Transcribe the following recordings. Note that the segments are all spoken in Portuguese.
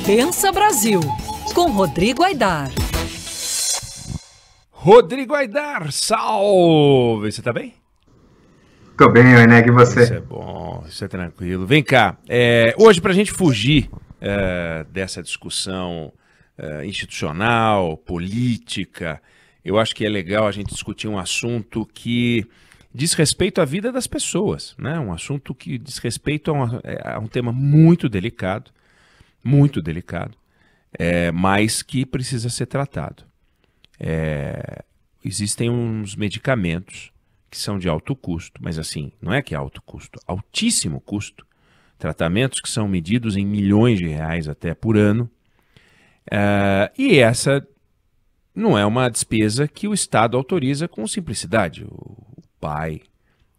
Pensa Brasil, com Rodrigo Aidar. Rodrigo Aidar, salve! Você tá bem? Tô bem, Eneg, e você? Isso é bom, isso é tranquilo. Vem cá, hoje pra gente fugir dessa discussão institucional, política, eu acho que é legal a gente discutir um assunto que diz respeito à vida das pessoas, né? Um assunto que diz respeito a um tema muito delicado, mas que precisa ser tratado. Existem uns medicamentos que são de alto custo, mas assim, não é que é alto custo, altíssimo custo. Tratamentos que são medidos em milhões de reais até por ano. E essa não é uma despesa que o Estado autoriza com simplicidade. O pai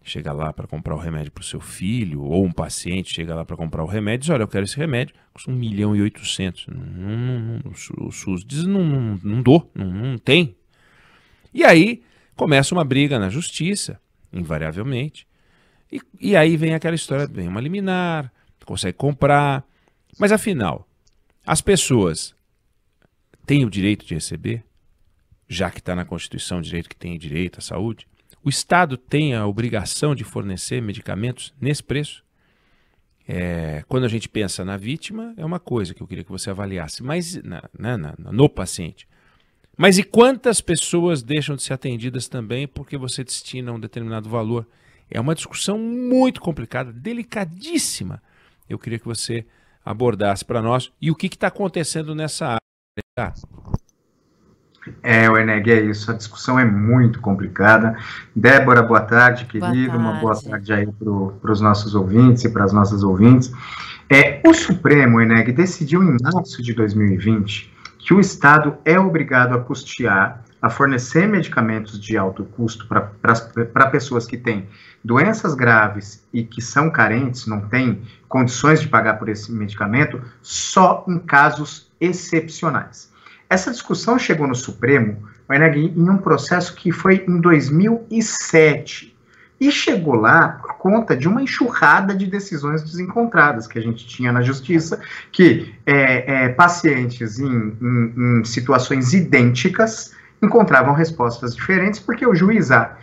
chega lá para comprar o remédio para o seu filho, ou um paciente chega lá para comprar o remédio e diz, olha, eu quero esse remédio, custa 1.800.000. O SUS diz, não dou, não tem. E aí começa uma briga na justiça, invariavelmente, e aí vem aquela história, vem uma liminar, consegue comprar, mas afinal, as pessoas têm o direito de receber, já que está na Constituição o direito que tem direito à saúde? O Estado tem a obrigação de fornecer medicamentos nesse preço? Quando a gente pensa na vítima, é uma coisa que eu queria que você avaliasse, mas no paciente. Mas e quantas pessoas deixam de ser atendidas também porque você destina um determinado valor? É uma discussão muito complicada, delicadíssima. Eu queria que você abordasse para nós. E o que está acontecendo nessa área? Eneg, é isso. A discussão é muito complicada. Débora, boa tarde, querido. Boa tarde. Uma boa tarde aí para os nossos ouvintes e para as nossas ouvintes. O Supremo, Eneg, decidiu em março de 2020 que o Estado é obrigado a custear, a fornecer medicamentos de alto custo para pessoas que têm doenças graves e que são carentes, não têm condições de pagar por esse medicamento, só em casos excepcionais. Essa discussão chegou no Supremo, em um processo que foi em 2007, e chegou lá por conta de uma enxurrada de decisões desencontradas que a gente tinha na Justiça, que pacientes em situações idênticas encontravam respostas diferentes, porque o juiz A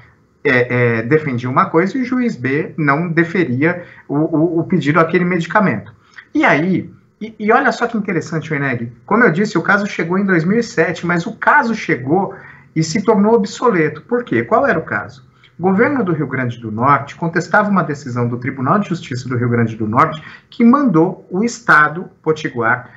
defendia uma coisa e o juiz B não deferia o pedido àquele medicamento. E aí, e olha só que interessante, Eneg, como eu disse, o caso chegou em 2007, mas o caso chegou e se tornou obsoleto. Por quê? Qual era o caso? O governo do Rio Grande do Norte contestava uma decisão do Tribunal de Justiça do Rio Grande do Norte que mandou o Estado potiguar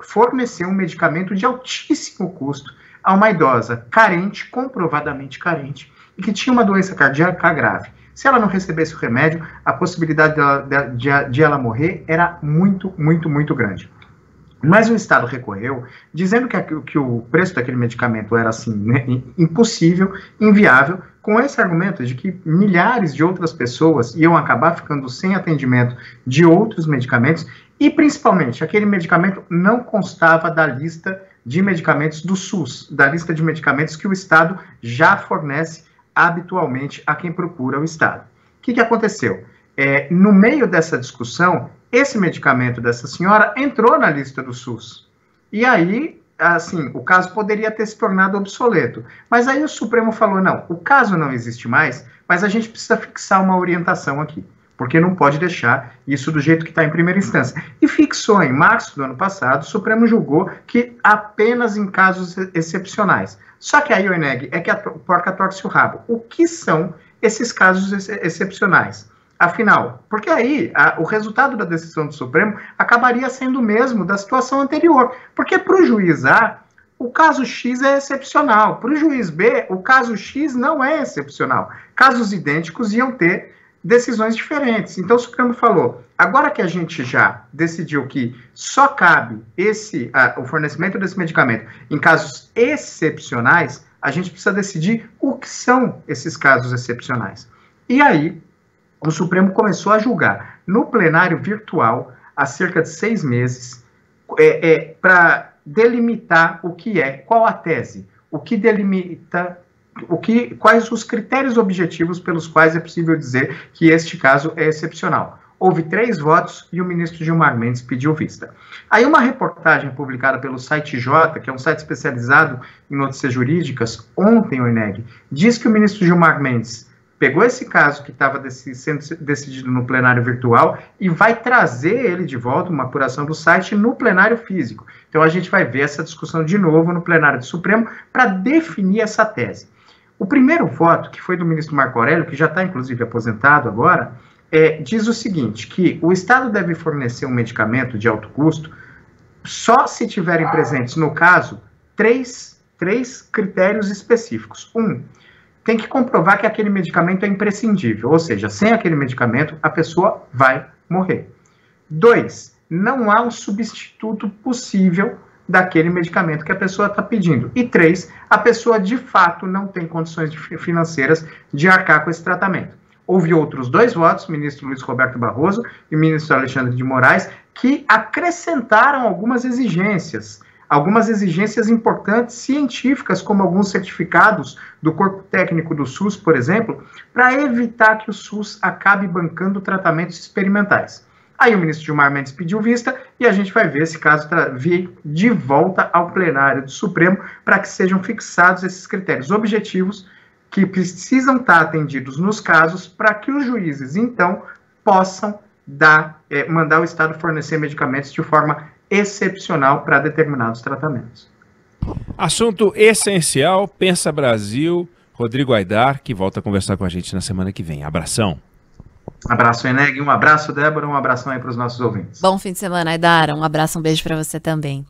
fornecer um medicamento de altíssimo custo a uma idosa carente, comprovadamente carente, e que tinha uma doença cardíaca grave. Se ela não recebesse o remédio, a possibilidade de ela morrer era muito, muito, muito grande. Mas o Estado recorreu, dizendo que o preço daquele medicamento era assim, né, impossível, inviável, com esse argumento de que milhares de outras pessoas iam acabar ficando sem atendimento de outros medicamentos, e principalmente aquele medicamento não constava da lista de medicamentos do SUS, da lista de medicamentos que o Estado já fornece habitualmente a quem procura o Estado. O que aconteceu? No meio dessa discussão, esse medicamento dessa senhora entrou na lista do SUS. E aí, assim, o caso poderia ter se tornado obsoleto. Mas aí o Supremo falou, não, o caso não existe mais, mas a gente precisa fixar uma orientação aqui, porque não pode deixar isso do jeito que está em primeira instância. E fixou, em março do ano passado, o Supremo julgou que apenas em casos excepcionais. Só que aí, Eneg, é que a porca torce o rabo. O que são esses casos excepcionais? Afinal, porque aí o resultado da decisão do Supremo acabaria sendo o mesmo da situação anterior. Porque para o juiz A, o caso X é excepcional. Para o juiz B, o caso X não é excepcional. Casos idênticos iam ter decisões diferentes. Então o Supremo falou, agora que a gente já decidiu que só cabe o fornecimento desse medicamento em casos excepcionais, a gente precisa decidir o que são esses casos excepcionais. E aí, o Supremo começou a julgar no plenário virtual há cerca de 6 meses para delimitar o que qual a tese, o que delimita, quais os critérios objetivos pelos quais é possível dizer que este caso é excepcional. Houve 3 votos e o ministro Gilmar Mendes pediu vista. Aí uma reportagem publicada pelo site J, que é um site especializado em notícias jurídicas, ontem, Oineg, diz que o ministro Gilmar Mendes pegou esse caso que estava sendo decidido no plenário virtual e vai trazer ele de volta, uma apuração do site, no plenário físico. Então a gente vai ver essa discussão de novo no plenário do Supremo para definir essa tese. O primeiro voto, que foi do ministro Marco Aurélio, que já está inclusive aposentado agora, diz o seguinte, que o Estado deve fornecer um medicamento de alto custo só se tiverem presentes, no caso, três critérios específicos. Tem que comprovar que aquele medicamento é imprescindível, ou seja, sem aquele medicamento a pessoa vai morrer. 2, não há um substituto possível daquele medicamento que a pessoa está pedindo. E 3, a pessoa de fato não tem condições financeiras de arcar com esse tratamento. Houve outros 2 votos, o ministro Luiz Roberto Barroso e o ministro Alexandre de Moraes, que acrescentaram algumas exigências importantes científicas, como alguns certificados do corpo técnico do SUS, por exemplo, para evitar que o SUS acabe bancando tratamentos experimentais. Aí o ministro Gilmar Mendes pediu vista e a gente vai ver esse caso vir de volta ao plenário do Supremo para que sejam fixados esses critérios objetivos que precisam estar atendidos nos casos para que os juízes, então, possam mandar o Estado fornecer medicamentos de forma excepcional para determinados tratamentos. Assunto essencial, Pensa Brasil, Rodrigo Aidar, que volta a conversar com a gente na semana que vem. Abração. Abraço, Eneg, um abraço, Débora, um abração aí para os nossos ouvintes. Bom fim de semana, Aidar, um abraço, um beijo para você também.